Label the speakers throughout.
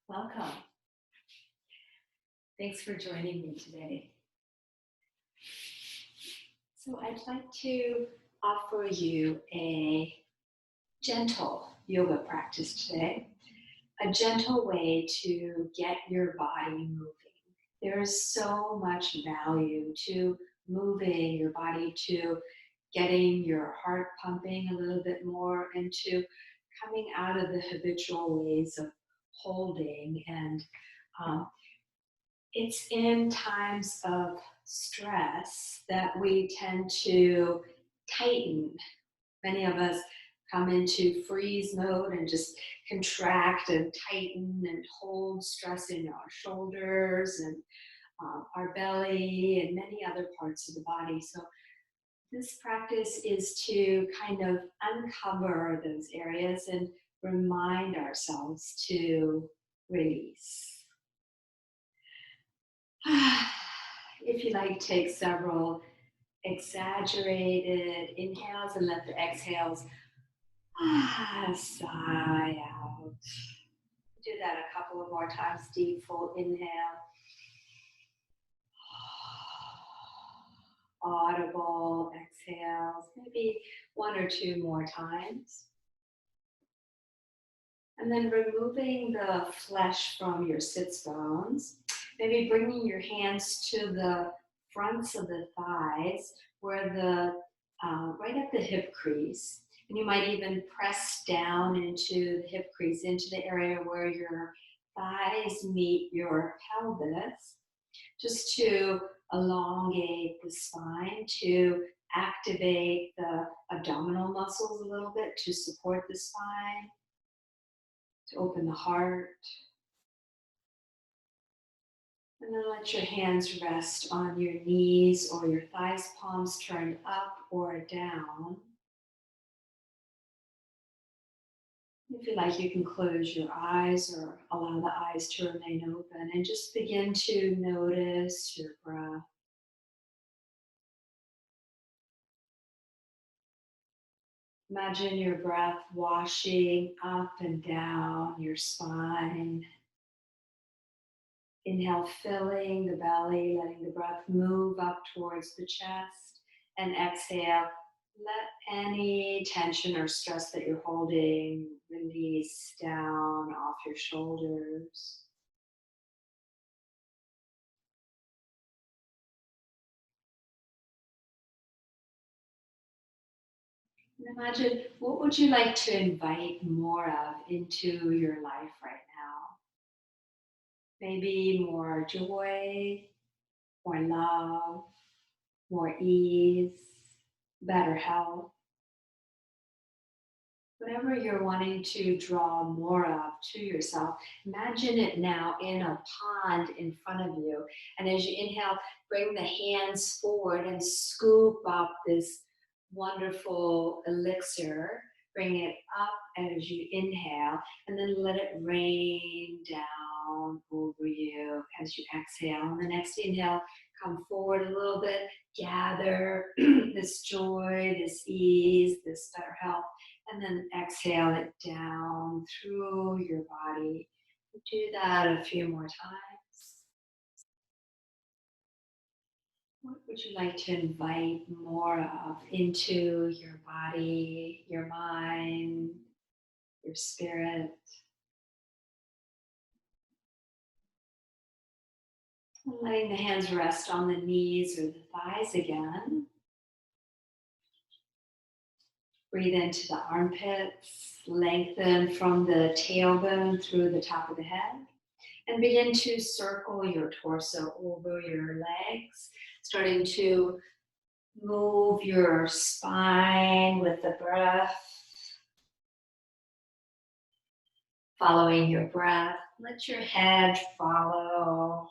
Speaker 1: Welcome. Thanks for joining me today. So I'd like to offer you a gentle yoga practice today, a gentle way to get your body moving. There's so much value to moving your body, to getting your heart pumping a little bit more, and to coming out of the habitual ways of holding. And it's in times of stress that we tend to tighten. Many of us come into freeze mode and just contract and tighten and hold stress in our shoulders and our belly and many other parts of the body. So this practice is to kind of uncover those areas and remind ourselves to release. If you like, take several exaggerated inhales and let the exhales sigh out. Do that a couple of more times. Deep, full inhale. Audible exhales, maybe one or two more times. And then removing the flesh from your sits bones, maybe bringing your hands to the fronts of the thighs, where right at the hip crease. And you might even press down into the hip crease, into the area where your thighs meet your pelvis, just to elongate the spine, to activate the abdominal muscles a little bit, to support the spine, to open the heart. And then let your hands rest on your knees or your thighs, palms turned up or down. If you like, you can close your eyes or allow the eyes to remain open and just begin to notice your breath. Imagine your breath washing up and down your spine. Inhale, filling the belly, letting the breath move up towards the chest. And exhale, let any tension or stress that you're holding release down off your shoulders. And imagine, what would you like to invite more of into your life right now? Maybe more joy, more love, more ease, better health. Whatever you're wanting to draw more of to yourself, imagine it now in a pond in front of you. And as you inhale, bring the hands forward and scoop up this wonderful elixir. Bring it up as you inhale, and then let it rain down over you as you exhale. On the next inhale, come forward a little bit, gather this joy, this ease, this better health. And then exhale it down through your body. Do that a few more times. What would you like to invite more of into your body, your mind, your spirit? And letting the hands rest on the knees or the thighs again. Breathe into the armpits, lengthen from the tailbone through the top of the head, and begin to circle your torso over your legs, starting to move your spine with the breath. Following your breath, let your head follow.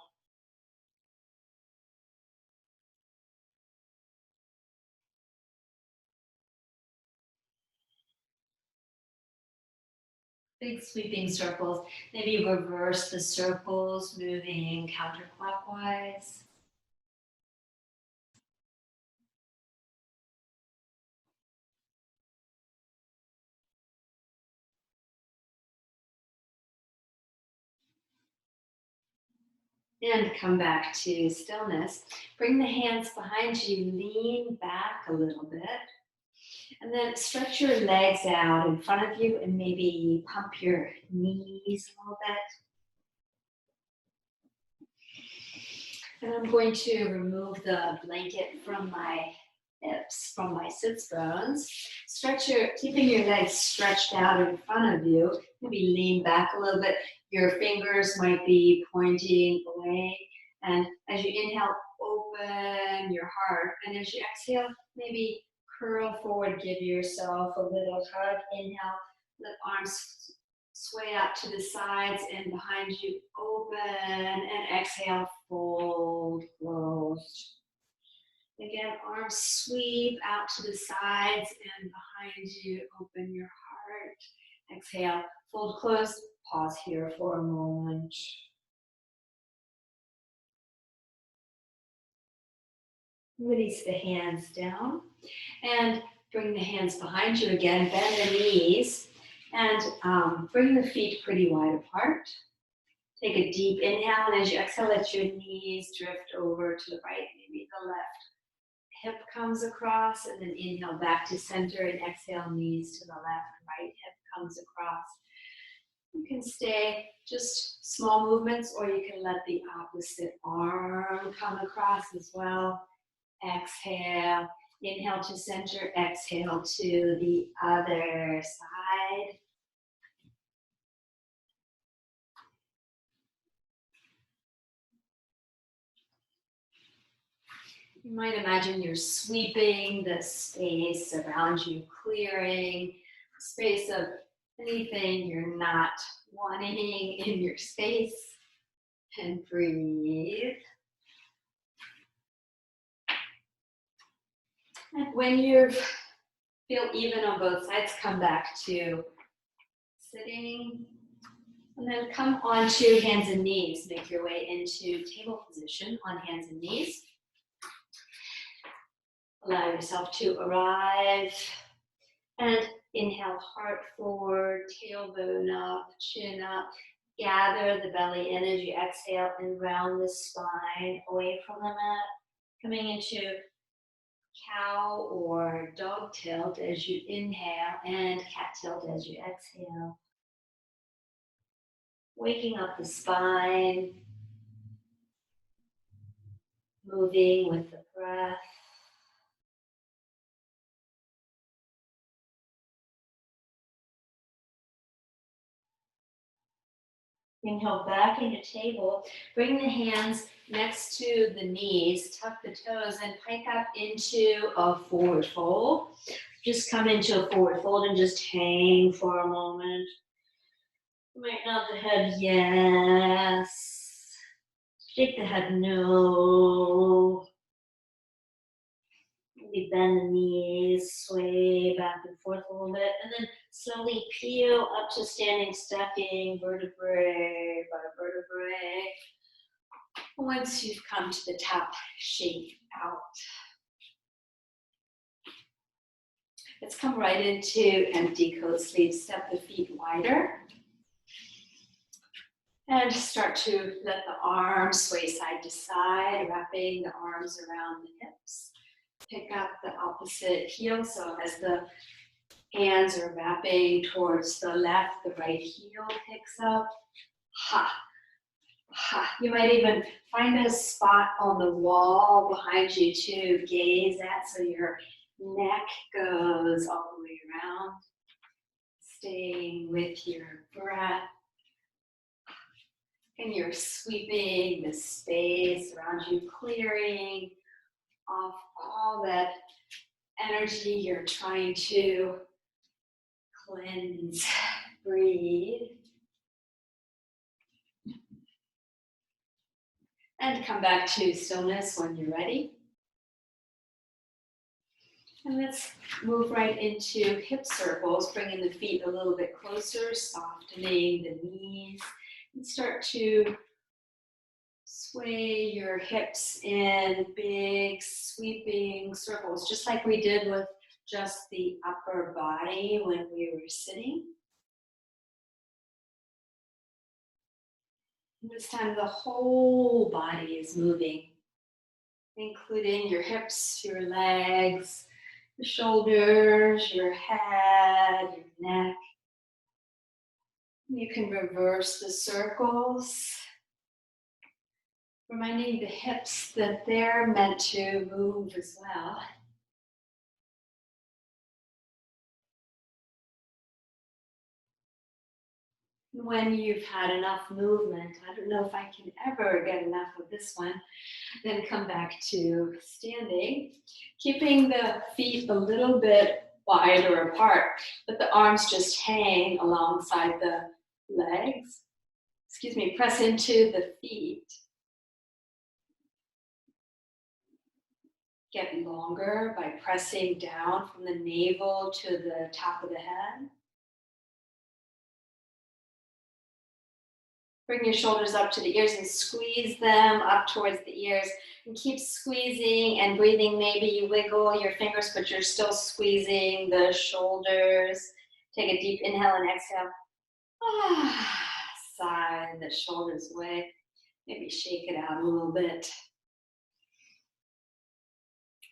Speaker 1: Big sweeping circles. Maybe reverse the circles, moving counterclockwise. And come back to stillness. Bring the hands behind you, lean back a little bit. And then stretch your legs out in front of you and maybe pump your knees a little bit. And I'm going to remove the blanket from my hips, from my sits bones. Keeping your legs stretched out in front of you. Maybe lean back a little bit. Your fingers might be pointing away. And as you inhale, open your heart. And as you exhale, maybe curl forward, give yourself a little hug. Inhale, let arms sway out to the sides and behind you, open, and exhale, fold, closed. Again, arms sweep out to the sides and behind you, open your heart. Exhale, fold, close, pause here for a moment. Release the hands down and bring the hands behind you again, bend the knees and bring the feet pretty wide apart. Take a deep inhale, and as you exhale, let your knees drift over to the right, maybe the left hip comes across, and then inhale back to center and exhale, knees to the left, right hip comes across. You can stay just small movements, or you can let the opposite arm come across as well. Exhale, inhale to center, exhale to the other side. You might imagine you're sweeping the space around you, clearing the space of anything you're not wanting in your space. And breathe. And when you feel even on both sides, come back to sitting. And then come onto hands and knees. Make your way into table position on hands and knees. Allow yourself to arrive. And inhale, heart forward, tailbone up, chin up. Gather the belly in as you exhale and round the spine away from the mat. Coming into cow or dog tilt as you inhale and cat tilt as you exhale. Waking up the spine, moving with the breath. Inhale back into table. Bring the hands next to the knees, tuck the toes, and pike up into a forward fold. Just come into a forward fold and just hang for a moment. You might nod the head yes. Shake the head no. Maybe bend the knees, sway back and forth a little bit, and then slowly peel up to standing, stepping vertebrae by vertebrae. Once you've come to the top, shake out. Let's come right into empty co-sleep. Step the feet wider. And start to let the arms sway side to side, wrapping the arms around the hips. Pick up the opposite heel, so as the hands are wrapping towards the left, the right heel picks up. Ha, ha. You might even find a spot on the wall behind you to gaze at, so your neck goes all the way around. Staying with your breath. And you're sweeping the space around you, clearing off all that energy you're trying to cleanse. Breathe. And come back to stillness when you're ready. And let's move right into hip circles, bringing the feet a little bit closer, softening the knees, and start to sway your hips in big sweeping circles, just like we did with just the upper body when we were sitting. And this time the whole body is moving, including your hips, your legs, your shoulders, your head, your neck. You can reverse the circles, reminding the hips that they're meant to move as well. When you've had enough movement, I don't know if I can ever get enough of this one, then come back to standing, keeping the feet a little bit wider apart, but the arms just hang alongside the legs. Excuse me, press into the feet. Get longer by pressing down from the navel to the top of the head. Bring your shoulders up to the ears and squeeze them up towards the ears. And keep squeezing and breathing. Maybe you wiggle your fingers, but you're still squeezing the shoulders. Take a deep inhale and exhale. Sigh the shoulders away. Maybe shake it out a little bit.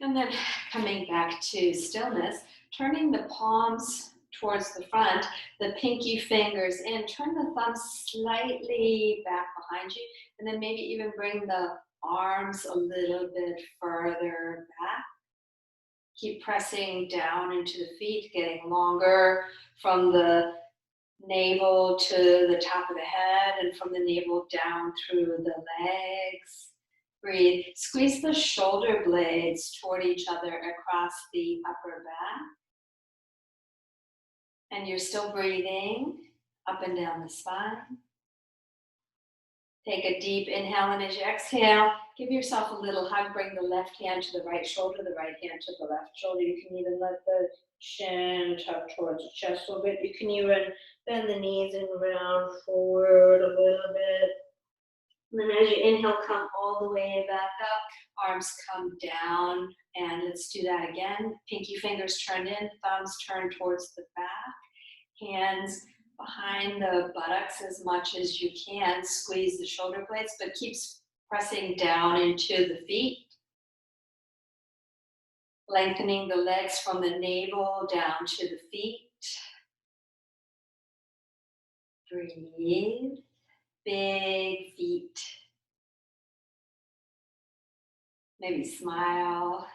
Speaker 1: And then coming back to stillness, turning the palms towards the front, the pinky fingers in, turn the thumbs slightly back behind you, and then maybe even bring the arms a little bit further back. Keep pressing down into the feet, getting longer from the navel to the top of the head and from the navel down through the legs. Breathe. Squeeze the shoulder blades toward each other across the upper back. And you're still breathing up and down the spine. Take a deep inhale, and as you exhale, give yourself a little hug. Bring the left hand to the right shoulder, the right hand to the left shoulder. You can even let the chin tuck towards the chest a little bit. You can even bend the knees and round forward a little bit. And then as you inhale, come all the way back up. Arms come down, and let's do that again. Pinky fingers turned in, thumbs turned towards the back. Hands behind the buttocks as much as you can. Squeeze the shoulder blades, but keep pressing down into the feet. Lengthening the legs from the navel down to the feet. Breathe. Big feet. Maybe smile.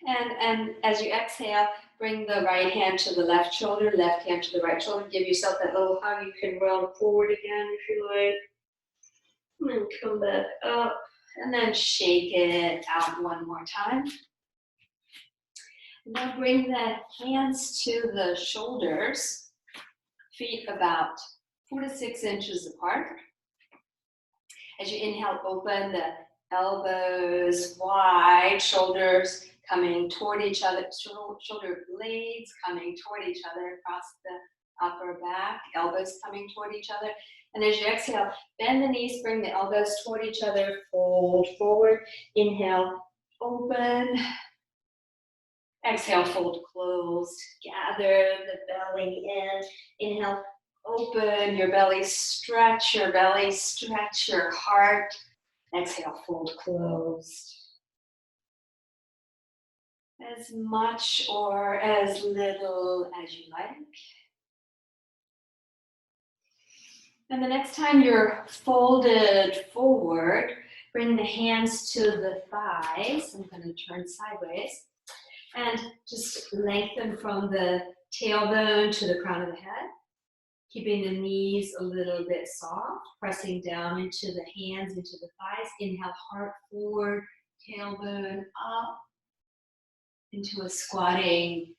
Speaker 1: And as you exhale, bring the right hand to the left shoulder, left hand to the right shoulder. Give yourself that little hug. You can round forward again if you like. And then come back up. And then shake it out one more time. Now bring the hands to the shoulders. Feet about 4 to 6 inches apart. As you inhale, open the elbows wide, shoulders coming toward each other, shoulder blades coming toward each other across the upper back, elbows coming toward each other. And as you exhale, bend the knees, bring the elbows toward each other, fold forward. Inhale, open. Exhale, fold closed. Gather the belly in. Inhale, open your belly, stretch your belly, stretch your heart. Exhale, fold closed. As much or as little as you like. And the next time you're folded forward, bring the hands to the thighs. I'm going to turn sideways. And just lengthen from the tailbone to the crown of the head. Keeping the knees a little bit soft, pressing down into the hands, into the thighs. Inhale, heart forward, tailbone up, into a squatting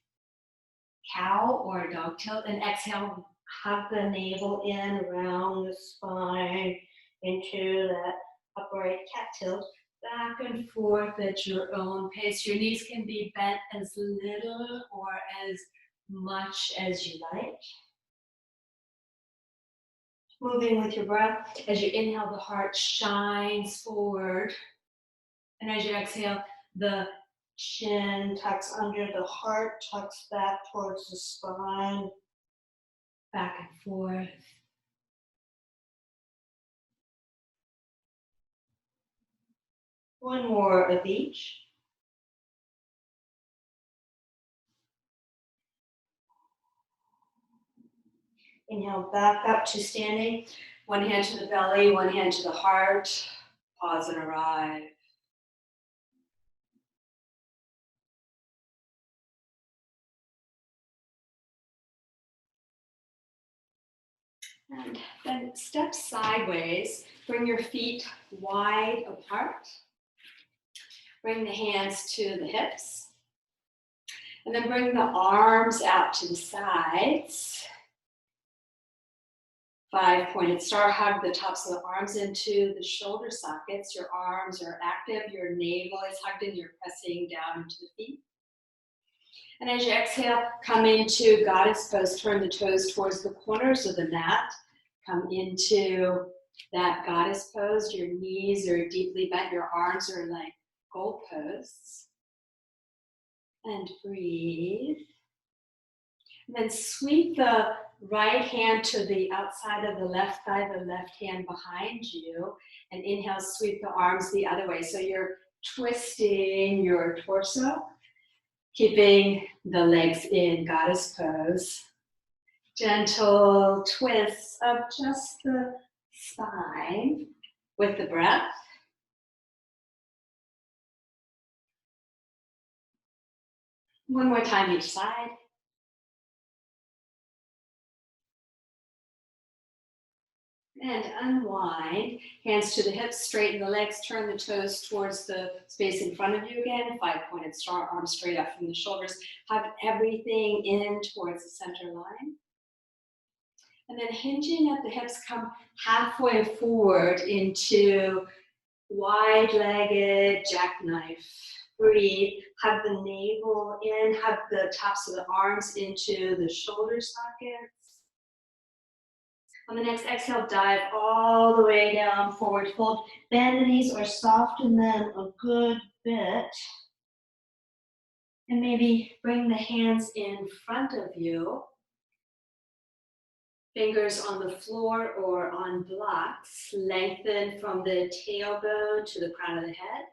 Speaker 1: cow or a dog tilt. And exhale, hug the navel in, around the spine, into that upright cat tilt. Back and forth at your own pace. Your knees can be bent as little or as much as you like. Moving with your breath. As you inhale, the heart shines forward. And as you exhale, the chin tucks under, the heart tucks back towards the spine. Back and forth. One more of each. Inhale back up to standing. One hand to the belly, one hand to the heart. Pause and arrive. And then step sideways. Bring your feet wide apart. Bring the hands to the hips. And then bring the arms out to the sides. 5-pointed star. Hug the tops of the arms into the shoulder sockets. Your arms are active. Your navel is hugged and you're pressing down into the feet. And as you exhale, come into goddess pose. Turn the toes towards the corners of the mat. Come into that goddess pose. Your knees are deeply bent. Your arms are like goalposts. And breathe. And then sweep the right hand to the outside of the left thigh, the left hand behind you. And inhale, sweep the arms the other way. So you're twisting your torso, keeping the legs in goddess pose. Gentle twists of just the spine with the breath. One more time each side. And unwind, hands to the hips, straighten the legs, turn the toes towards the space in front of you again. 5-pointed star, arms straight up from the shoulders. Hug everything in towards the center line. And then hinging at the hips, come halfway forward into wide-legged jackknife. Breathe, hug the navel in, hug the tops of the arms into the shoulder sockets. On the next exhale, dive all the way down, forward fold. Bend the knees or soften them a good bit. And maybe bring the hands in front of you. Fingers on the floor or on blocks. Lengthen from the tailbone to the crown of the head.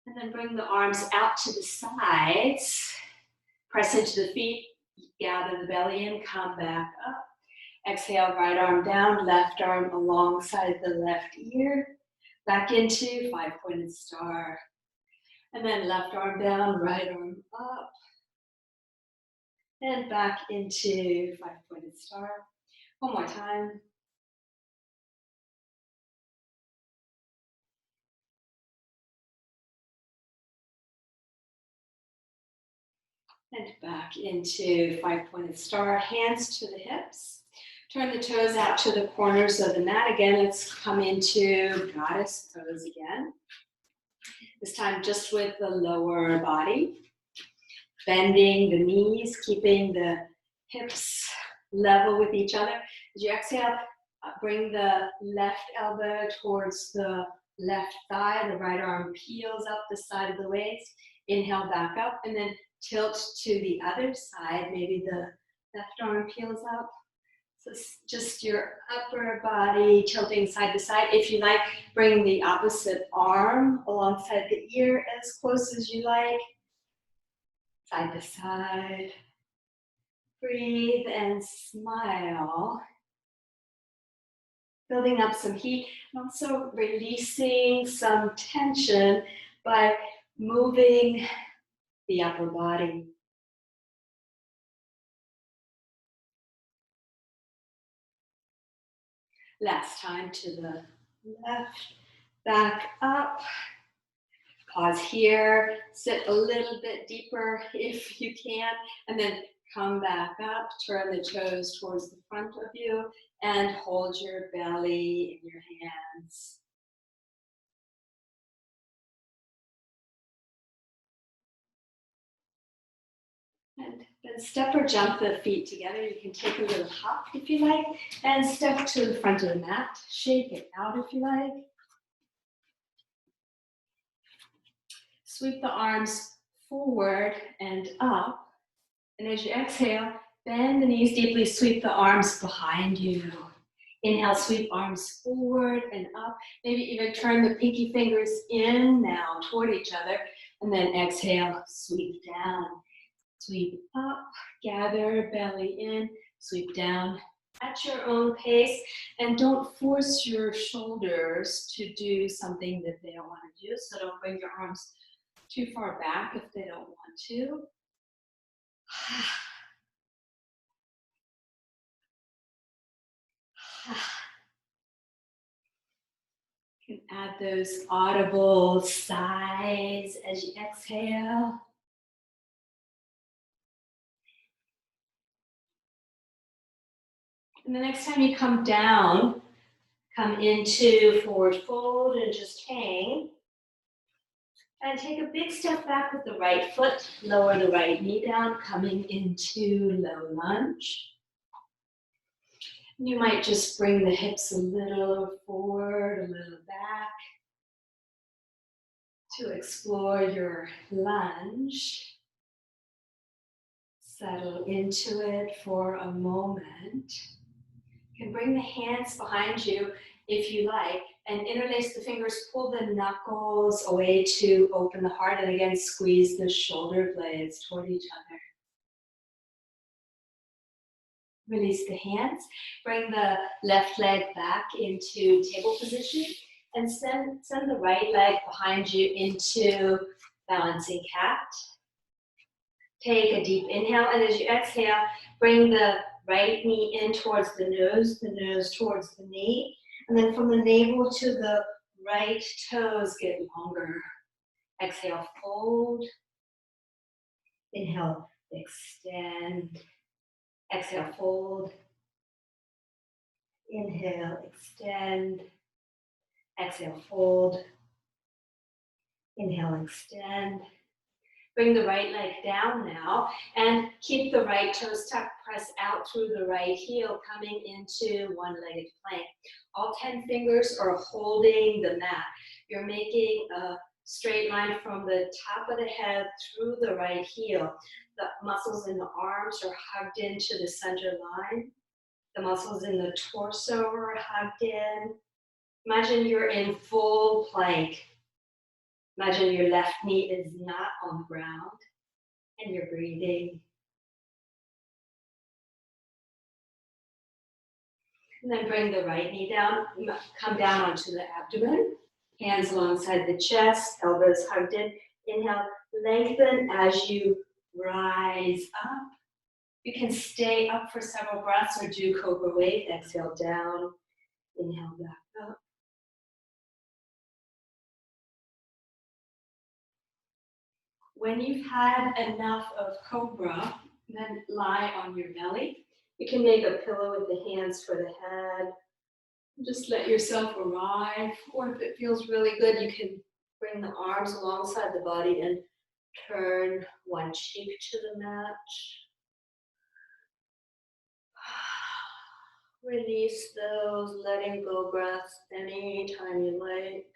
Speaker 1: And then bring the arms out to the sides. Press into the feet. Gather the belly in, come back up. Exhale, right arm down, left arm alongside the left ear. Back into 5-pointed star. And then left arm down, right arm up. And back into 5-pointed star. One more time. And back into 5-pointed star, hands to the hips. Turn the toes out to the corners of the mat. Again, let's come into goddess pose again. This time just with the lower body. Bending the knees, keeping the hips level with each other. As you exhale, bring the left elbow towards the left thigh. The right arm peels up the side of the waist. Inhale back up and then tilt to the other side. Maybe the left arm peels up. So just your upper body tilting side to side. If you like, bring the opposite arm alongside the ear as close as you like. Side to side. Breathe and smile. Building up some heat and also releasing some tension by moving the upper body. Last time to the left, back up. Pause here, sit a little bit deeper if you can, and then come back up, turn the toes towards the front of you, and hold your belly in your hands. And then step or jump the feet together. You can take a little hop if you like, and step to the front of the mat. Shake it out if you like. Sweep the arms forward and up. And as you exhale, bend the knees deeply, sweep the arms behind you. Inhale, sweep arms forward and up. Maybe even turn the pinky fingers in now toward each other. And then exhale, sweep down. Sweep up, gather belly in, sweep down at your own pace. And don't force your shoulders to do something that they don't want to do. So don't bring your arms too far back if they don't want to. You can add those audible sighs as you exhale. And the next time you come down, come into forward fold and just hang. And take a big step back with the right foot. Lower the right knee down, coming into low lunge. You might just bring the hips a little forward, a little back to explore your lunge. Settle into it for a moment. You can bring the hands behind you if you like, and interlace the fingers, pull the knuckles away to open the heart, and again, squeeze the shoulder blades toward each other. Release the hands, bring the left leg back into table position, and send the right leg behind you into balancing cat. Take a deep inhale, and as you exhale, bring the right knee in towards the nose towards the knee, and then from the navel to the right toes get longer. Exhale, fold. Inhale, extend. Exhale, fold. Inhale, extend. Exhale, fold. Inhale, extend. Bring the right leg down now and keep the right toes tucked, press out through the right heel, coming into one-legged plank. All 10 fingers are holding the mat. You're making a straight line from the top of the head through the right heel. The muscles in the arms are hugged into the center line. The muscles in the torso are hugged in. Imagine you're in full plank. Imagine your left knee is not on the ground and you're breathing. And then bring the right knee down, come down onto the abdomen, hands alongside the chest, elbows hugged in. Inhale, lengthen as you rise up. You can stay up for several breaths or do cobra wave. Exhale down, inhale back up. When you've had enough of cobra, then lie on your belly. You can make a pillow with the hands for the head. Just let yourself arrive. Or if it feels really good, you can bring the arms alongside the body and turn one cheek to the mat. Release those letting go breaths anytime you like.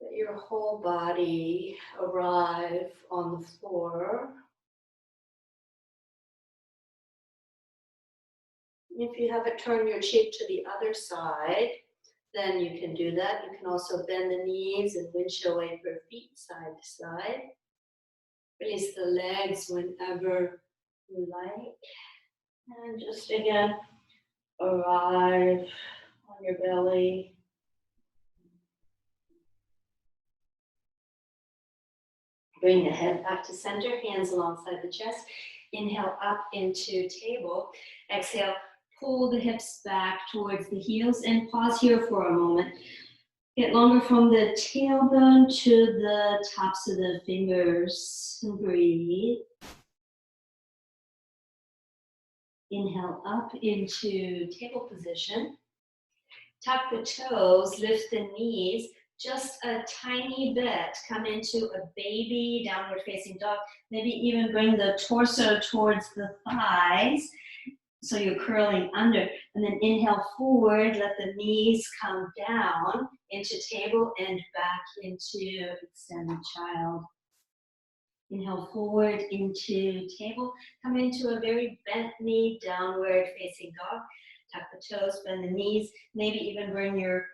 Speaker 1: Let your whole body arrive on the floor. If you haven't turned your cheek to the other side, then you can do that. You can also bend the knees and windshield wave your feet side to side. Release the legs whenever you like. And just again, arrive on your belly. Bring the head back to center, hands alongside the chest. Inhale up into table. Exhale, pull the hips back towards the heels and pause here for a moment. Get longer from the tailbone to the tops of the fingers. And breathe. Inhale up into table position. Tuck the toes, lift the knees just a tiny bit. Come into a baby downward facing dog. Maybe even bring the torso towards the thighs. So you're curling under. And then inhale forward, let the knees come down into table and back into extended child. Inhale forward into table. Come into a very bent knee, downward facing dog. Tuck the toes, bend the knees. Maybe even bring your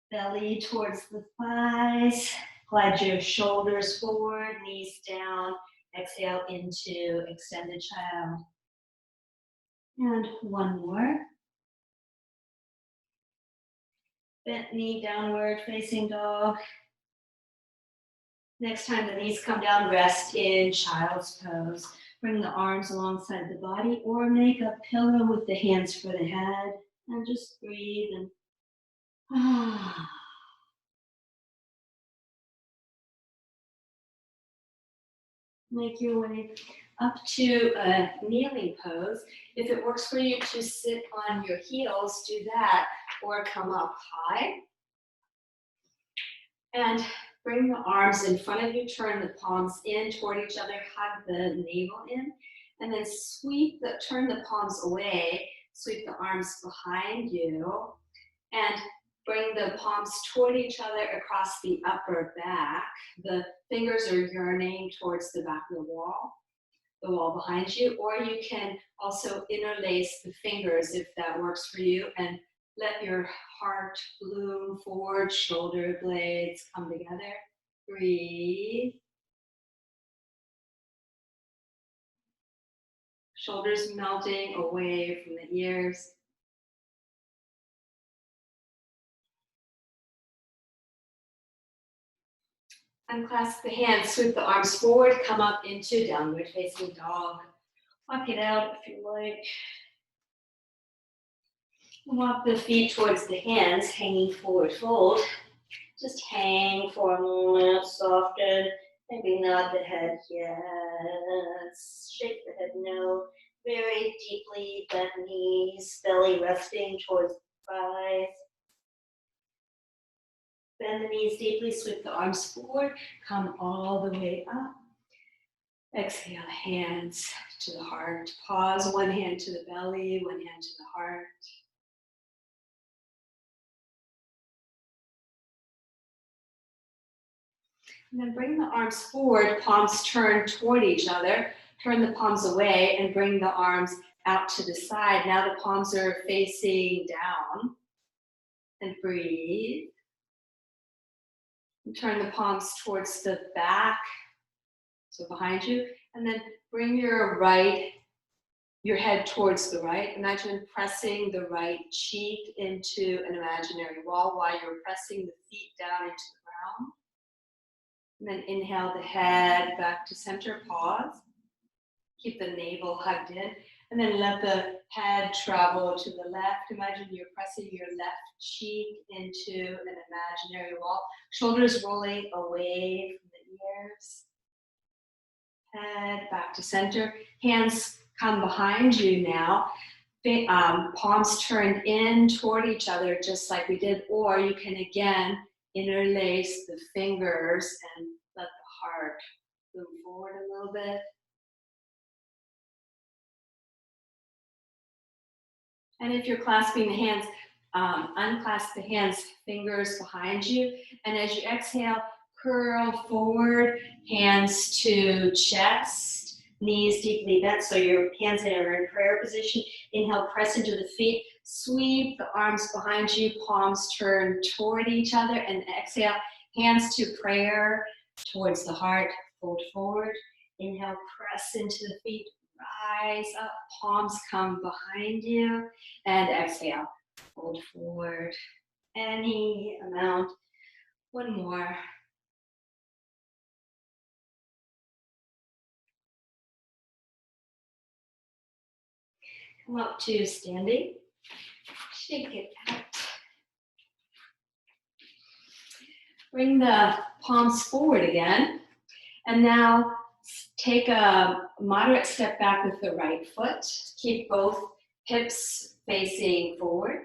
Speaker 1: belly towards the thighs. Glide your shoulders forward, knees down. Exhale into extended child. And one more. Bent knee, downward facing dog. Next time the knees come down, rest in child's pose. Bring the arms alongside the body or make a pillow with the hands for the head. And just breathe and make your way up to a kneeling pose. If it works for you to sit on your heels, do that, or come up high. And bring the arms in front of you, turn the palms in toward each other, hug the navel in, and then turn the palms away, sweep the arms behind you, and bring the palms toward each other across the upper back. The fingers are yearning towards the back of the wall behind you, or you can also interlace the fingers if that works for you, and let your heart bloom forward, shoulder blades come together. Breathe. Shoulders melting away from the ears. Unclasp the hands, sweep the arms forward, come up into downward facing dog. Walk it out if you like. Walk the feet towards the hands, hanging forward fold. Just hang for a moment, soften, maybe nod the head, yes. Shake the head, no. Very deeply bent knees, belly resting towards the thighs. Bend the knees deeply, sweep the arms forward, come all the way up. Exhale, hands to the heart. Pause, one hand to the belly, one hand to the heart. And then bring the arms forward, palms turn toward each other. Turn the palms away and bring the arms out to the side. Now the palms are facing down. And breathe. And turn the palms towards the back, so behind you. And then bring your head towards the right. Imagine pressing the right cheek into an imaginary wall while you're pressing the feet down into the ground. And then inhale the head back to center, pause. Keep the navel hugged in. And then let the head travel to the left. Imagine you're pressing your left cheek into an imaginary wall. Shoulders rolling away from the ears. Head back to center. Hands come behind you now. Palms turned in toward each other just like we did. Or you can again interlace the fingers and let the heart move forward a little bit. And if you're clasping the hands, unclasp the hands, fingers behind you. And as you exhale, curl forward, hands to chest, knees deeply bent, so your hands are in prayer position. Inhale, press into the feet, sweep the arms behind you, palms turn toward each other, and exhale, hands to prayer, towards the heart, fold forward. Inhale, press into the feet, rise up, palms come behind you, and exhale, fold forward. Any amount. One more. Come up to standing. Shake it out. Bring the palms forward again. And now take a moderate step back with the right foot. Keep both hips facing forward,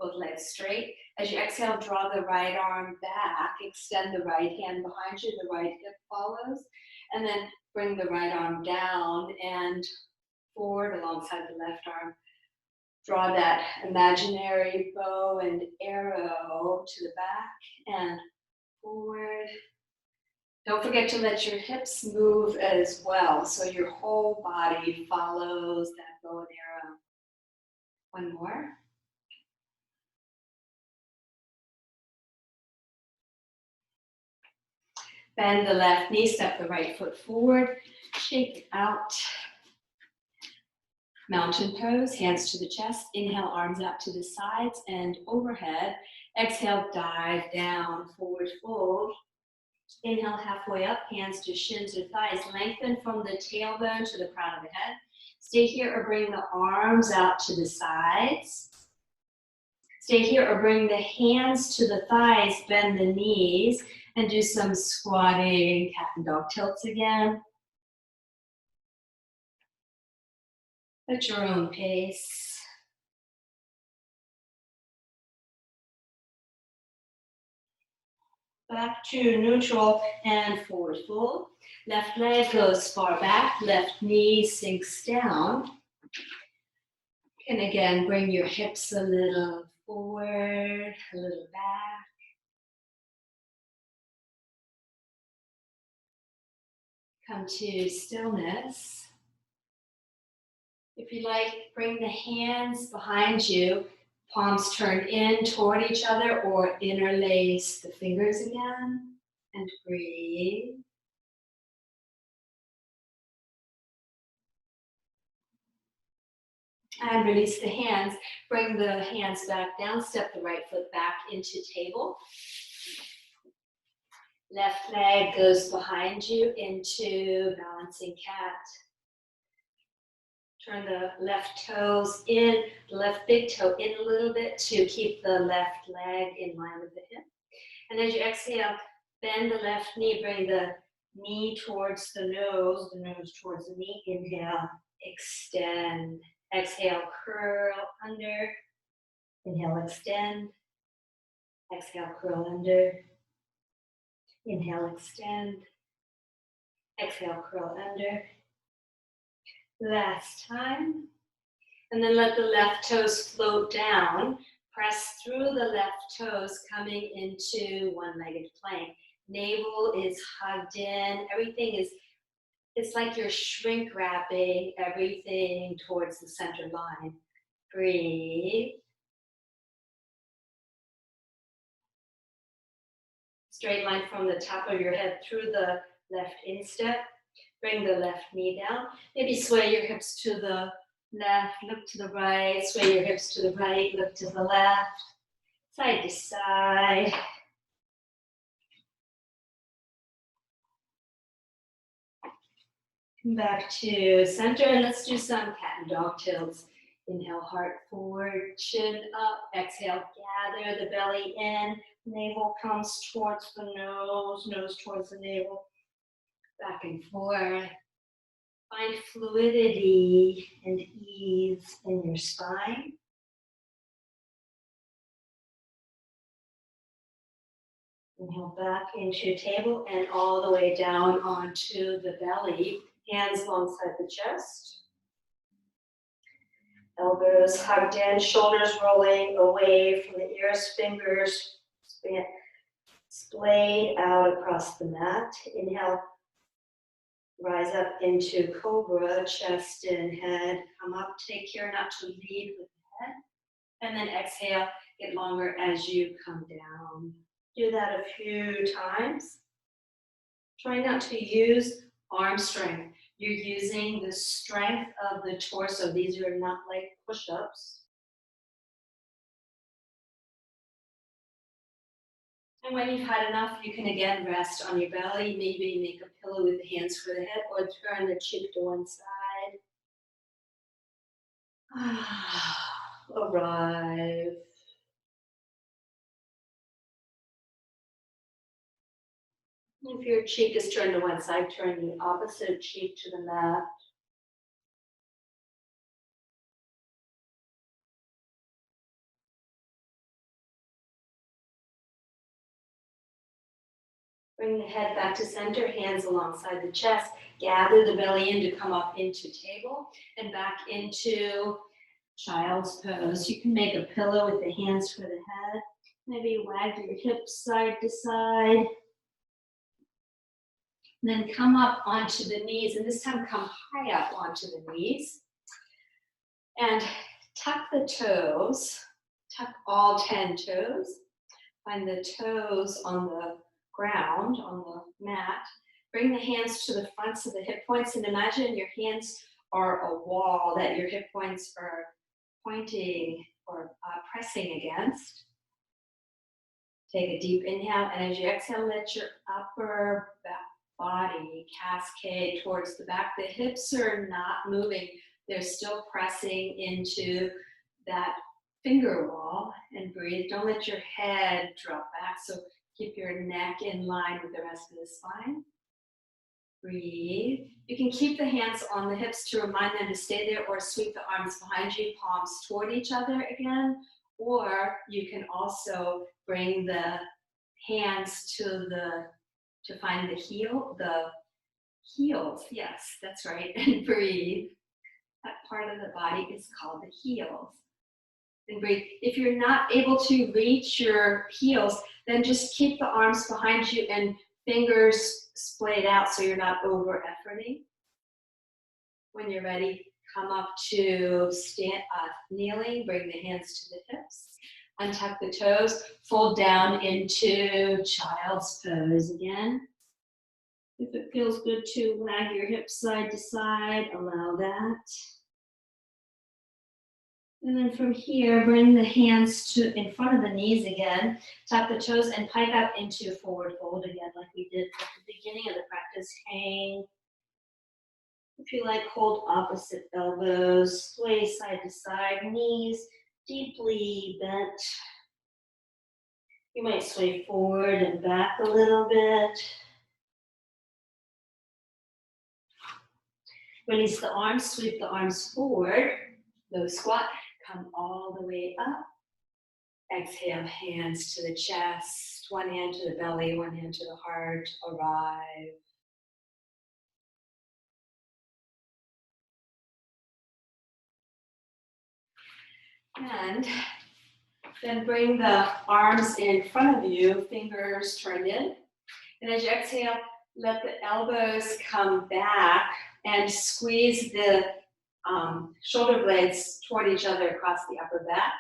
Speaker 1: both legs straight. As you exhale, draw the right arm back. Extend the right hand behind you. The right hip follows. And then bring the right arm down and forward alongside the left arm. Draw that imaginary bow and arrow to the back and forward. Don't forget to let your hips move as well, so your whole body follows that bow and arrow. One more. Bend the left knee, step the right foot forward, shake out. Mountain pose, hands to the chest. Inhale, arms out to the sides and overhead. Exhale, dive down, forward fold. Inhale, halfway up, hands to shins or thighs. Lengthen from the tailbone to the crown of the head. Stay here or bring the arms out to the sides. Stay here or bring the hands to the thighs, bend the knees, and do some squatting, cat and dog tilts again. At your own pace. Back to neutral and forward fold. Left leg goes far back, left knee sinks down. And again, bring your hips a little forward, a little back. Come to stillness. If you like, bring the hands behind you, palms turned in toward each other, or interlace the fingers again, and breathe. And release the hands. Bring the hands back down, step the right foot back into table. Left leg goes behind you into balancing cat. Turn the left toes in, the left big toe in a little bit to keep the left leg in line with the hip. And as you exhale, bend the left knee, bring the knee towards the nose towards the knee. Inhale, extend. Exhale, curl under. Inhale, extend. Exhale, curl under. Inhale, extend. Exhale, curl under. Last time. And then let the left toes float down. Press through the left toes, coming into one-legged plank. Navel is hugged in. Everything is, it's like you're shrink wrapping everything towards the center line. Breathe. Straight line from the top of your head through the left instep. Bring the left knee down. Maybe sway your hips to the left, look to the right, sway your hips to the right, look to the left, side to side. Come back to center, and let's do some cat and dog tilts. Inhale, heart forward, chin up. Exhale, gather the belly in. Navel comes towards the nose, nose towards the navel. Back and forth. Find fluidity and ease in your spine. Inhale back into table and all the way down onto the belly. Hands alongside the chest. Elbows hugged in, shoulders rolling away from the ears, fingers splayed out across the mat. Inhale, rise up into cobra, chest and head. Come up, take care not to lead with the head. And then exhale, get longer as you come down. Do that a few times. Try not to use arm strength. You're using the strength of the torso. These are not like push-ups. And when you've had enough, you can again rest on your belly. Maybe make a pillow with the hands for the head, or turn the cheek to one side. Arrive. If your cheek is turned to one side, turn the opposite cheek to the mat. Bring the head back to center, hands alongside the chest. Gather the belly in to come up into table and back into child's pose. You can make a pillow with the hands for the head. Maybe wag your hips side to side. And then come up onto the knees, and this time come high up onto the knees. And tuck the toes, tuck all 10 toes. Find the toes on the ground, on the mat. Bring the hands to the fronts of the hip points, and imagine your hands are a wall that your hip points are pointing or pressing against. Take a deep inhale, and as you exhale, let your upper back body cascade towards the back. The hips are not moving. They're still pressing into that finger wall, and breathe. Don't let your head drop back. So keep your neck in line with the rest of the spine. Breathe. You can keep the hands on the hips to remind them to stay there, or sweep the arms behind you, palms toward each other again. Or you can also bring the hands to find the heels. Yes, that's right. And breathe. That part of the body is called the heels. And breathe. If you're not able to reach your heels, then just keep the arms behind you and fingers splayed out so you're not over efforting. When you're ready, come up to kneeling, bring the hands to the hips, untuck the toes, fold down into child's pose again. If it feels good to wag your hips side to side, allow that. And then from here, bring the hands to in front of the knees again, tuck the toes and pike up into forward fold again, like we did at the beginning of the practice. Hang. If you like, hold opposite elbows, sway side to side, knees deeply bent. You might sway forward and back a little bit. Release the arms, sweep the arms forward, low squat. Come all the way up. Exhale, hands to the chest, one hand to the belly, one hand to the heart. Arrive. And then bring the arms in front of you, fingers turned in. And as you exhale, let the elbows come back and squeeze the shoulder blades toward each other across the upper back.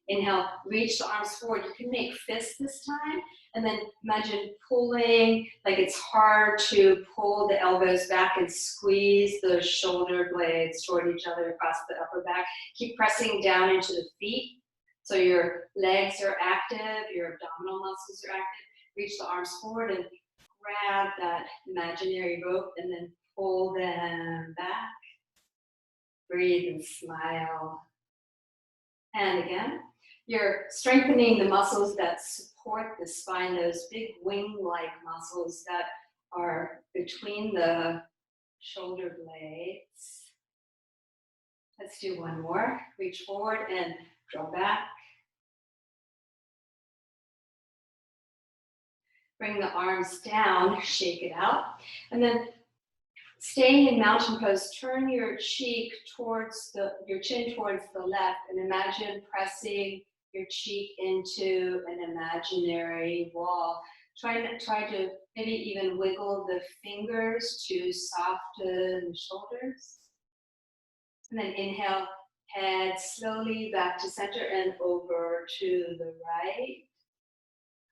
Speaker 1: Inhale, reach the arms forward. You can make fists this time, and then imagine pulling, like it's hard to pull the elbows back and squeeze the shoulder blades toward each other across the upper back. Keep pressing down into the feet, so your legs are active, your abdominal muscles are active. Reach the arms forward and grab that imaginary rope, and then pull them back. Breathe and smile. And again, you're strengthening the muscles that support the spine, those big wing-like muscles that are between the shoulder blades. Let's do one more. Reach forward and draw back. Bring the arms down, shake it out. And then staying in mountain pose, turn your cheek towards your chin towards the left, and imagine pressing your cheek into an imaginary wall. Try to maybe even wiggle the fingers to soften the shoulders. And then inhale, head slowly back to center and over to the right.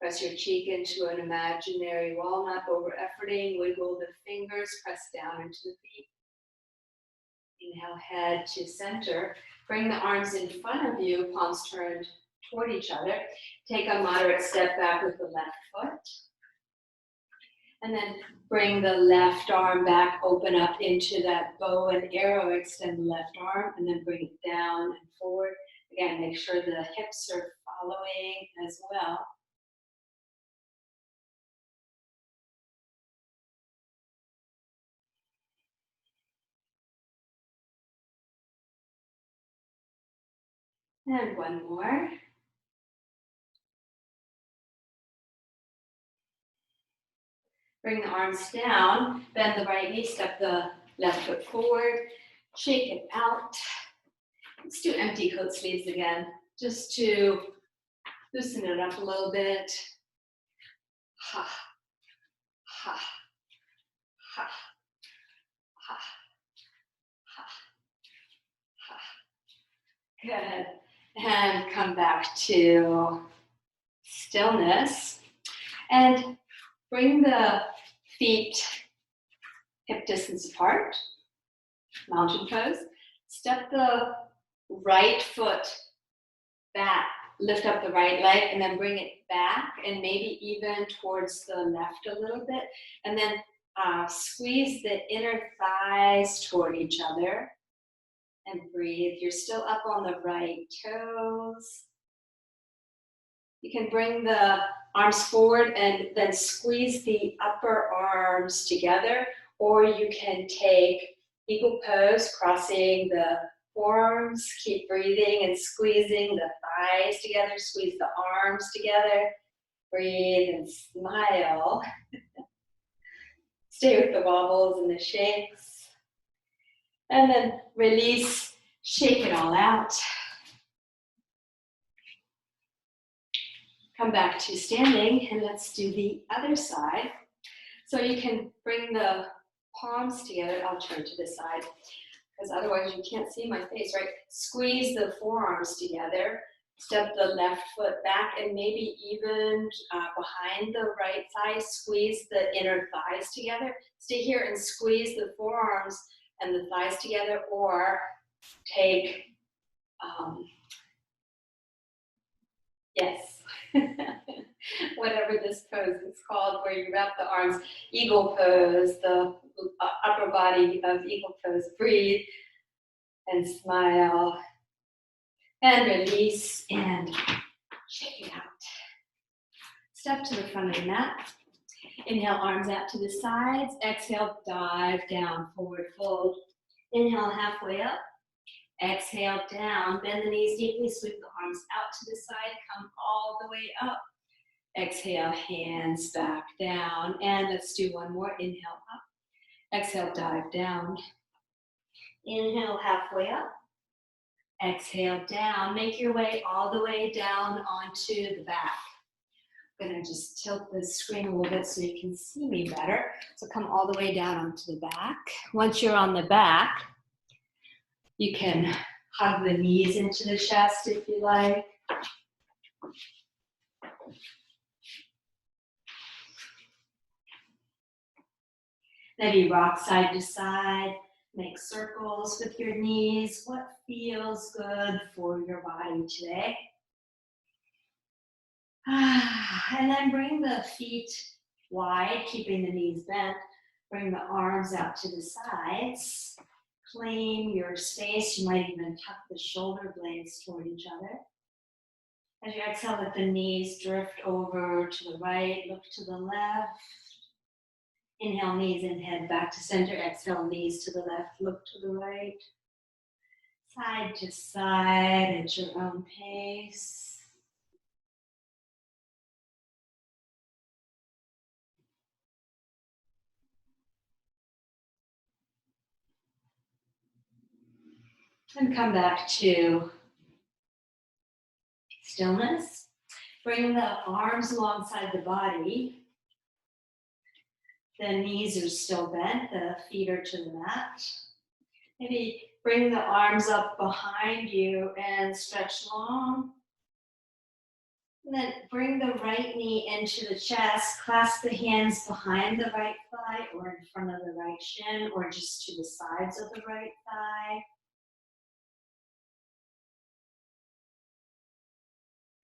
Speaker 1: Press your cheek into an imaginary wall, not over efforting. Wiggle the fingers, press down into the feet. Inhale, head to center. Bring the arms in front of you, palms turned toward each other. Take a moderate step back with the left foot. And then bring the left arm back, open up into that bow and arrow, extend the left arm, and then bring it down and forward. Again, make sure the hips are following as well. And one more. Bring the arms down, bend the right knee, step the left foot forward, shake it out. Let's do empty coat sleeves again, just to loosen it up a little bit. Ha, ha. Good. And come back to stillness. And bring the feet hip distance apart, mountain pose. Step the right foot back, lift up the right leg, and then bring it back and maybe even towards the left a little bit. And then squeeze the inner thighs toward each other and breathe. You're still up on the right toes. You can bring the arms forward and then squeeze the upper arms together, or you can take eagle pose, crossing the forearms, keep breathing and squeezing the thighs together, squeeze the arms together, breathe and smile. Stay with the wobbles and the shakes. And then release, shake it all out. Come back to standing, and let's do the other side. So you can bring the palms together. I'll turn to this side, because otherwise you can't see my face, right? Squeeze the forearms together. Step the left foot back, and maybe even behind the right thigh, squeeze the inner thighs together. Stay here and squeeze the forearms and the thighs together, or take, yes, whatever this pose is called, where you wrap the arms, eagle pose, the upper body of eagle pose. Breathe and smile and release and shake it out. Step to the front of the mat. Inhale, arms out to the sides. Exhale, dive down, forward fold. Inhale, halfway up. Exhale, down. Bend the knees deeply, sweep the arms out to the side. Come all the way up. Exhale, hands back down. And let's do one more. Inhale, up. Exhale, dive down. Inhale, halfway up. Exhale, down. Make your way all the way down onto the back. I'm gonna just tilt the screen a little bit so you can see me better. So come all the way down onto the back. Once you're on the back, you can hug the knees into the chest if you like. Maybe rock side to side. Make circles with your knees. What feels good for your body today? And then bring the feet wide, keeping the knees bent. Bring the arms out to the sides. Claim your space. You might even tuck the shoulder blades toward each other. As you exhale, let the knees drift over to the right, look to the left. Inhale, knees and head back to center. Exhale, knees to the left, look to the right. Side to side at your own pace. And come back to stillness. Bring the arms alongside the body. The knees are still bent, the feet are to the mat. Maybe bring the arms up behind you and stretch long. And then bring the right knee into the chest. Clasp the hands behind the right thigh or in front of the right shin or just to the sides of the right thigh.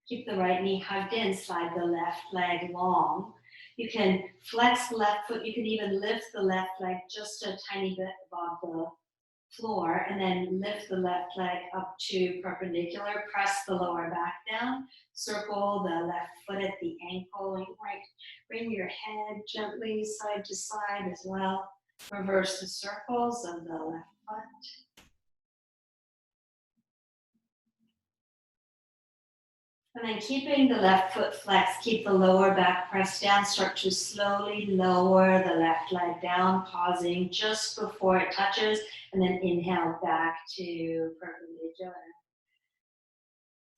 Speaker 1: Keep the right knee hugged in, slide the left leg long. You can flex the left foot. You can even lift the left leg just a tiny bit above the floor and then lift the left leg up to perpendicular. Press the lower back down. Circle the left foot at the ankle. And bring your head gently side to side as well. Reverse the circles of the left foot. And then keeping the left foot flexed, keep the lower back pressed down. Start to slowly lower the left leg down, pausing just before it touches, and then inhale back to perpendicular.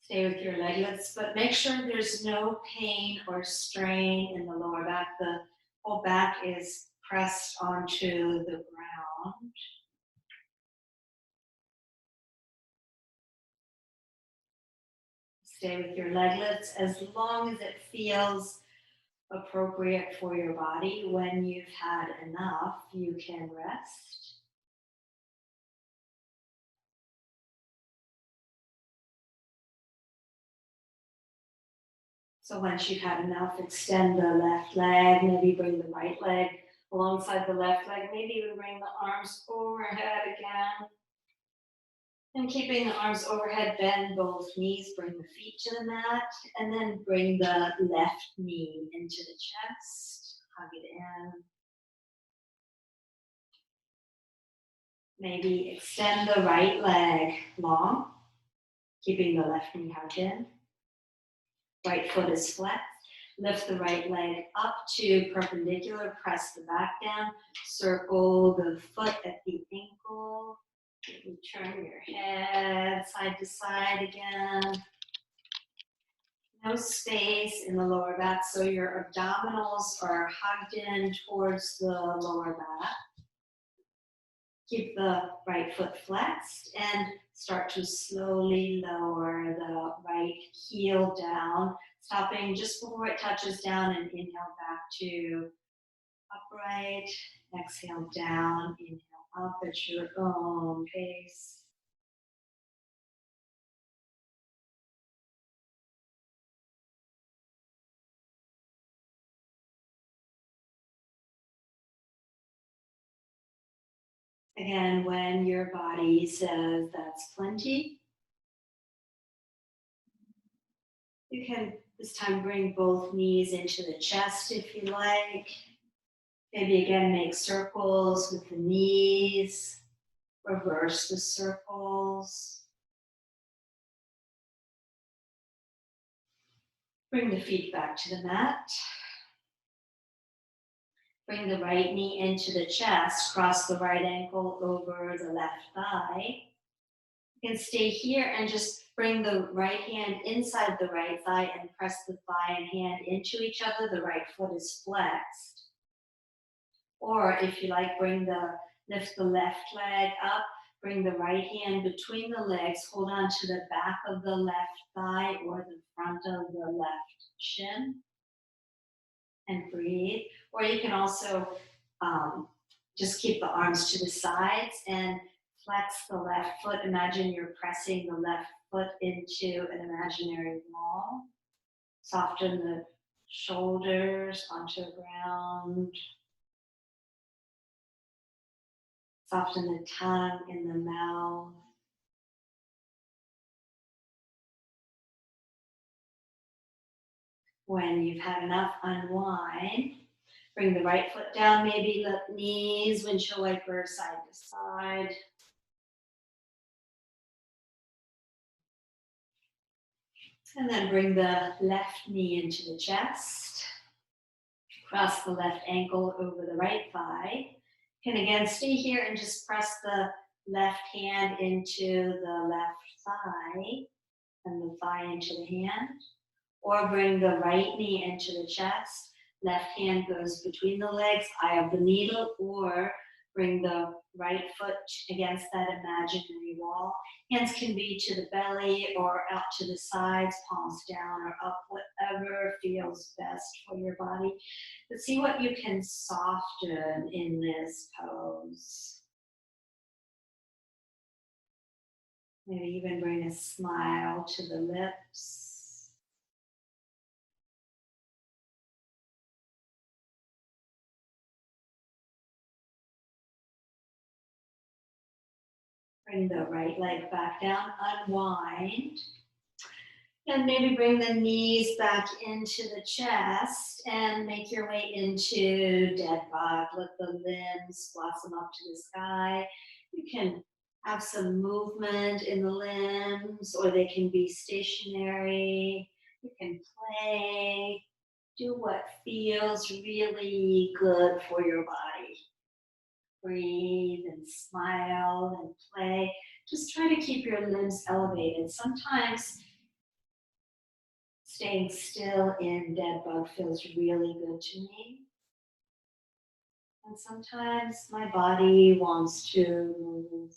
Speaker 1: Stay with your leglets, but make sure there's no pain or strain in the lower back. The whole back is pressed onto the ground. Stay with your leg lifts as long as it feels appropriate for your body. When you've had enough, you can rest. So once you've had enough, extend the left leg, maybe bring the right leg alongside the left leg, maybe even bring the arms overhead again. And keeping the arms overhead, bend both knees, bring the feet to the mat, and then bring the left knee into the chest, hug it in. Maybe extend the right leg long, keeping the left knee hugged in. Right foot is flexed. Lift the right leg up to perpendicular, press the back down, circle the foot at the ankle. Maybe turn your head side to side again. No space in the lower back, so your abdominals are hugged in towards the lower back. Keep the right foot flexed and start to slowly lower the right heel down, stopping just before it touches down, and inhale back to upright. Exhale down, inhale up at your own pace. Again, when your body says that's plenty, you can this time bring both knees into the chest if you like. Maybe again make circles with the knees. Reverse the circles. Bring the feet back to the mat. Bring the right knee into the chest. Cross the right ankle over the left thigh. You can stay here and just bring the right hand inside the right thigh and press the thigh and hand into each other. The right foot is flexed. Or if you like, lift the left leg up, bring the right hand between the legs, hold on to the back of the left thigh or the front of the left shin, and breathe. Or you can also just keep the arms to the sides and flex the left foot. Imagine you're pressing the left foot into an imaginary wall. Soften the shoulders onto the ground. Soften the tongue in the mouth. When you've had enough, unwind. Bring the right foot down, maybe the knees, windshield wiper side to side. And then bring the left knee into the chest. Cross the left ankle over the right thigh. You can again stay here and just press the left hand into the left thigh and the thigh into the hand. Or bring the right knee into the chest. Left hand goes between the legs, eye of the needle, or bring the right foot against that imaginary wall. Hands can be to the belly or out to the sides, palms down or up, whatever feels best for your body. But see what you can soften in this pose. Maybe even bring a smile to the lips. Bring the right leg back down, unwind. And maybe bring the knees back into the chest and make your way into dead bug. Let the limbs blossom up to the sky. You can have some movement in the limbs, or they can be stationary. You can play. Do what feels really good for your body. Breathe and smile and play. Just try to keep your limbs elevated. Sometimes staying still in dead bug feels really good to me. And sometimes my body wants to move.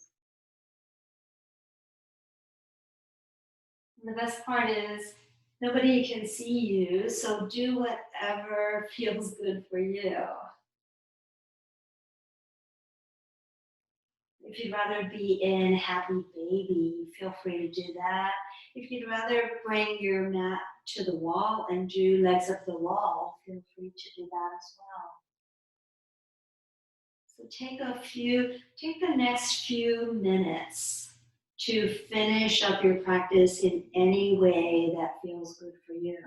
Speaker 1: And the best part is nobody can see you, so do whatever feels good for you. If you'd rather be in happy baby, feel free to do that. If you'd rather bring your mat to the wall and do legs up the wall, feel free to do that as well. So take the next few minutes to finish up your practice in any way that feels good for you.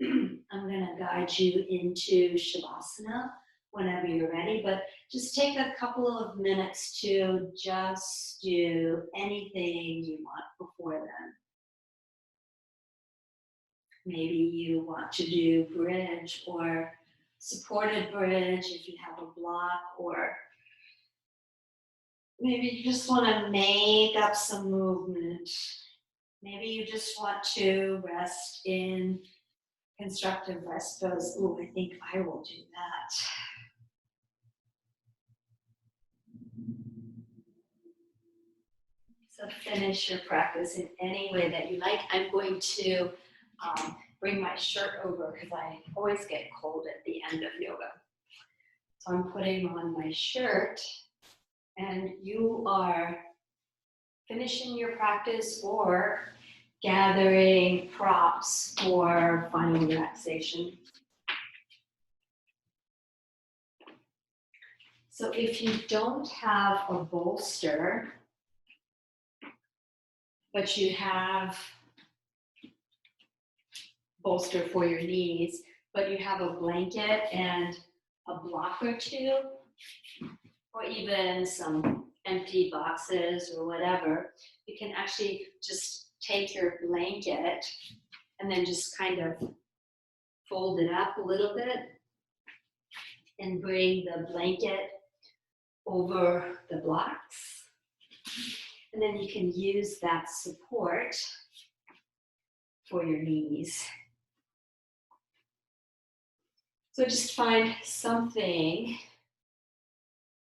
Speaker 1: I'm going to guide you into Shavasana whenever you're ready, but just take a couple of minutes to just do anything you want before then. Maybe you want to do bridge or supported bridge if you have a block, or maybe you just want to make up some movement. Maybe you just want to rest in constructive rest pose. Ooh, I think I will do that. So finish your practice in any way that you like. I'm going to bring my shirt over because I always get cold at the end of yoga. So I'm putting on my shirt, and you are finishing your practice or gathering props for final relaxation. So if you don't have a bolster, but you have bolster for your knees, but you have a blanket and a block or two, or even some empty boxes or whatever, you can actually just take your blanket and then just kind of fold it up a little bit and bring the blanket over the blocks. And then you can use that support for your knees. So just find something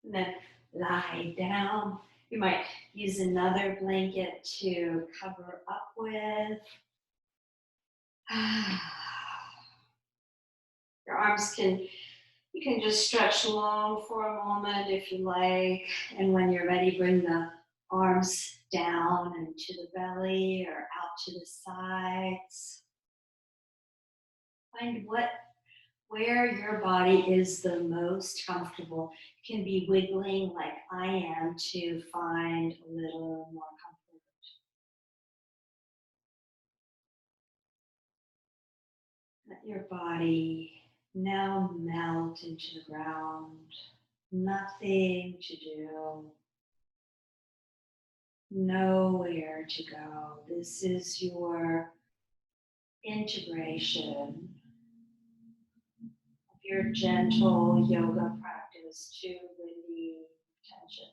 Speaker 1: and then lie down. You might use another blanket to cover up with. Your arms you can just stretch long for a moment if you like. And when you're ready, bring the arms down and to the belly or out to the sides. Find where your body is the most comfortable. You can be wiggling like I am to find a little more comfort. Let your body now melt into the ground. Nothing to do. Nowhere to go. This is your integration of your gentle yoga practice to relieve tension.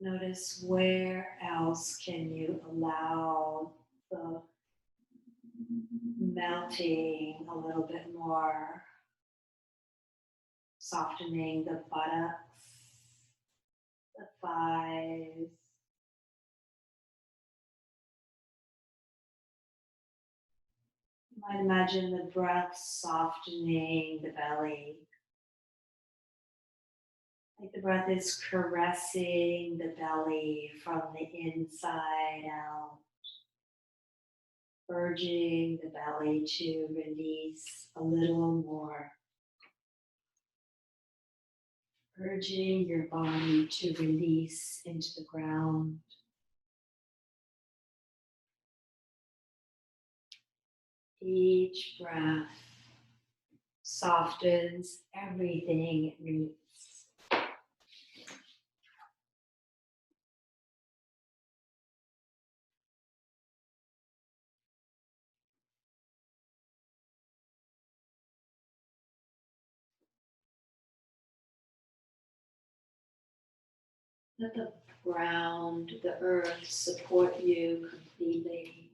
Speaker 1: Notice where else can you allow the melting a little bit more, softening the buttocks, the thighs. You might imagine the breath softening the belly. Like the breath is caressing the belly from the inside out, urging the belly to release a little more, urging your body to release into the ground. Each breath softens everything it needs. Let the ground, the earth support you completely.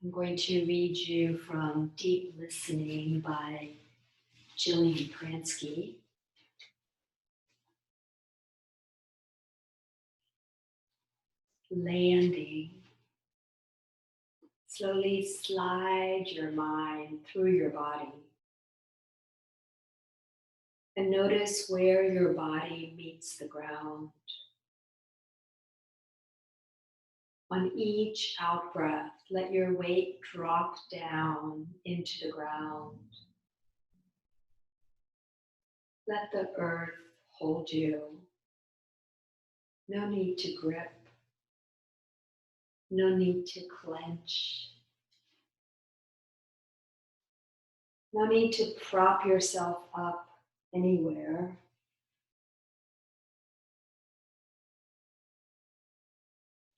Speaker 1: I'm going to read you from Deep Listening by Jillian Pransky. Landing. Slowly slide your mind through your body and notice where your body meets the ground. On each out breath, let your weight drop down into the ground. Let the earth hold you. No need to grip. No need to clench. No need to prop yourself up anywhere.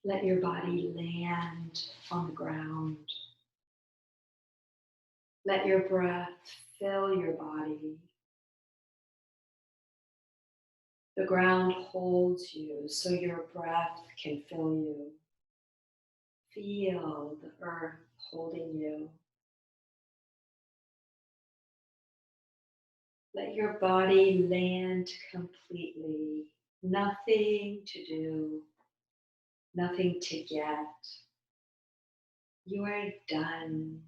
Speaker 1: Let your body land on the ground. Let your breath fill your body. The ground holds you so your breath can fill you. Feel the earth holding you. Let your body land completely. Nothing to do, nothing to get. You are done.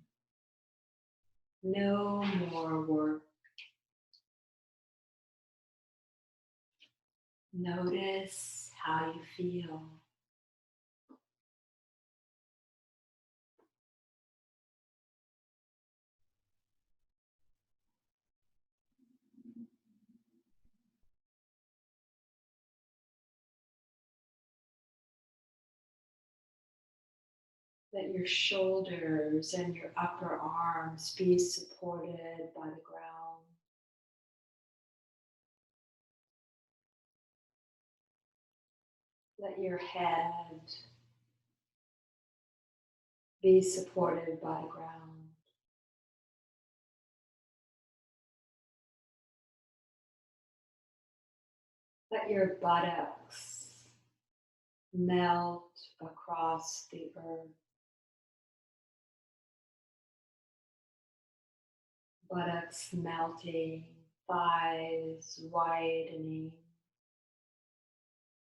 Speaker 1: No more work. Notice how you feel. Let your shoulders and your upper arms be supported by the ground. Let your head be supported by the ground. Let your buttocks melt across the earth. Buttocks melting, thighs widening,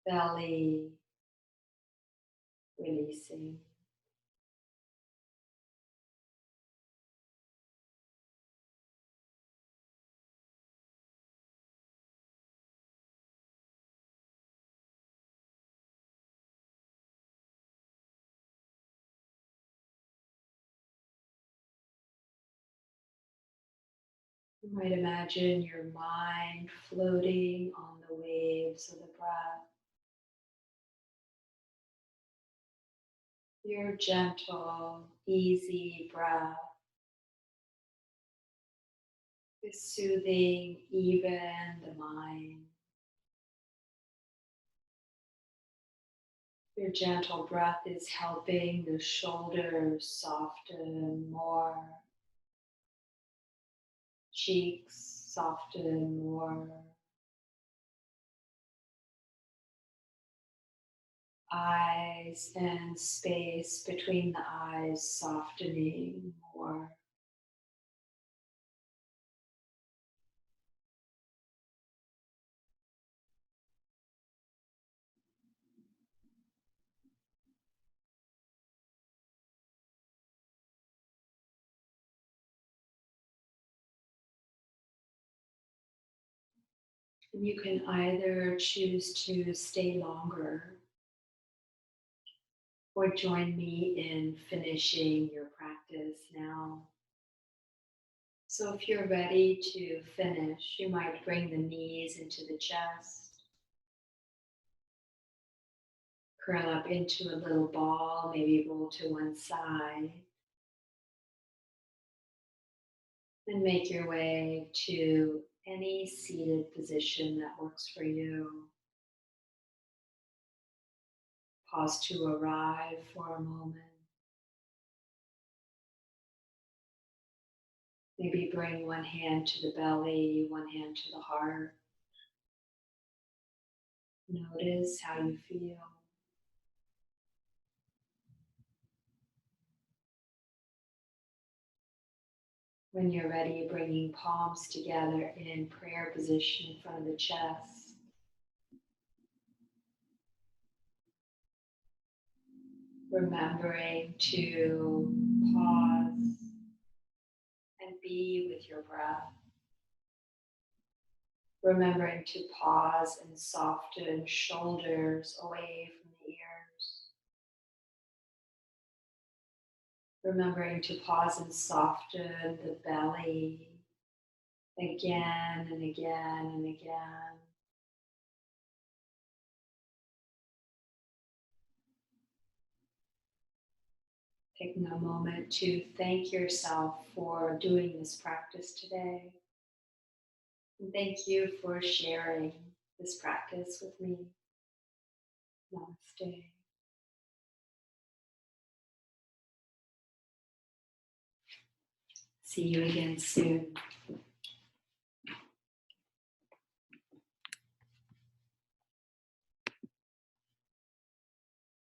Speaker 1: belly releasing. You might imagine your mind floating on the waves of the breath. Your gentle, easy breath is soothing even the mind. Your gentle breath is helping the shoulders soften more, cheeks soften more, eyes and space between the eyes softening more. And you can either choose to stay longer or join me in finishing your practice now. So if you're ready to finish, you might bring the knees into the chest, curl up into a little ball, maybe roll to one side, and make your way to any seated position that works for you. Pause to arrive for a moment. Maybe bring one hand to the belly, one hand to the heart. Notice how you feel. When you're ready, bringing palms together in prayer position in front of the chest. Remembering to pause and be with your breath. Remembering to pause and soften shoulders away from the ears. Remembering to pause and soften the belly again and again and again. Taking a moment to thank yourself for doing this practice today. And thank you for sharing this practice with me. Namaste. See you again soon.